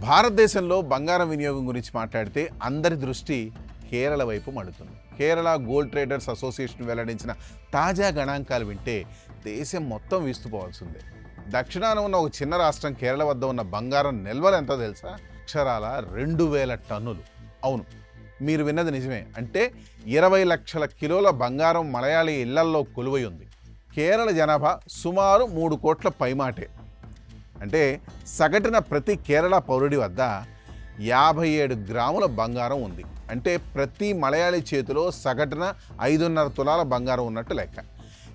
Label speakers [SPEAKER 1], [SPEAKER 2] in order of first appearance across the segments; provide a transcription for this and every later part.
[SPEAKER 1] భారతదేశంలో బంగారం వినియోగం గురించి మాట్లాడితే అందరి దృష్టి కేరళ వైపు మడుతుంది. కేరళ గోల్డ్ ట్రేడర్స్ అసోసియేషన్ వెల్లడించిన తాజా గణాంకాలు వింటే దేశం మొత్తం వీస్తుపోవాల్సిందే. దక్షిణాన ఉన్న ఒక చిన్న రాష్ట్రం కేరళ వద్ద ఉన్న బంగారం నిల్వలు ఎంతో తెలుసా? అక్షరాల 2000 టన్నులు. అవును, మీరు విన్నది నిజమే. అంటే 20 లక్షల కిలోల బంగారం మలయాళీ ఇళ్లల్లో కొలువై ఉంది. కేరళ జనాభా సుమారు 3 కోట్ల పైమాటే. అంటే సగటున ప్రతి కేరళ పౌరుడి వద్ద 57 గ్రాముల బంగారం ఉంది. అంటే ప్రతి మలయాళీ చేతిలో సగటున 5.5 తులాల బంగారం ఉన్నట్టు లెక్క.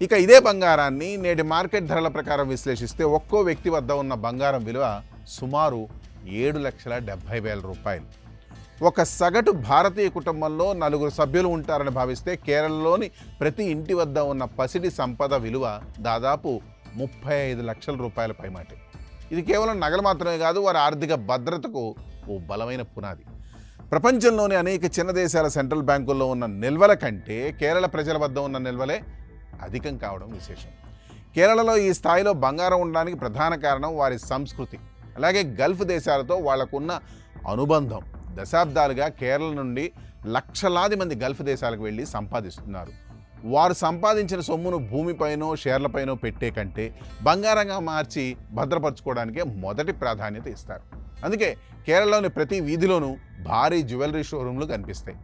[SPEAKER 1] ఇక ఇదే బంగారాన్ని నేటి మార్కెట్ ధరల ప్రకారం విశ్లేషిస్తే ఒక్కో వ్యక్తి వద్ద ఉన్న బంగారం విలువ సుమారు 7,70,000 రూపాయలు. ఒక సగటు భారతీయ కుటుంబంలో 4 సభ్యులు ఉంటారని భావిస్తే కేరళలోని ప్రతి ఇంటి వద్ద ఉన్న పసిడి సంపద విలువ దాదాపు 35 లక్షల రూపాయల పైమాటే. ఇది కేవలం నగలు మాత్రమే కాదు, వారి ఆర్థిక భద్రతకు ఓ బలమైన పునాది. ప్రపంచంలోని అనేక చిన్న దేశాల సెంట్రల్ బ్యాంకుల్లో ఉన్న నిల్వల కంటే కేరళ ప్రజల వద్ద ఉన్న నిల్వలే అధికం కావడం విశేషం. కేరళలో ఈ స్థాయిలో బంగారం ఉండడానికి ప్రధాన కారణం వారి సంస్కృతి, అలాగే గల్ఫ్ దేశాలతో వాళ్లకున్న అనుబంధం. దశాబ్దాలుగా కేరళ నుండి లక్షలాది మంది గల్ఫ్ దేశాలకు వెళ్ళి సంపాదిస్తున్నారు. వారు సంపాదించిన సొమ్మును భూమిపైనో షేర్లపైనో పెట్టే కంటే బంగారంగా మార్చి భద్రపరచుకోవడానికే మొదటి ప్రాధాన్యత ఇస్తారు. అందుకే కేరళలోని ప్రతి వీధిలోనూ భారీ జ్యువెలరీ షోరూమ్లు కనిపిస్తాయి.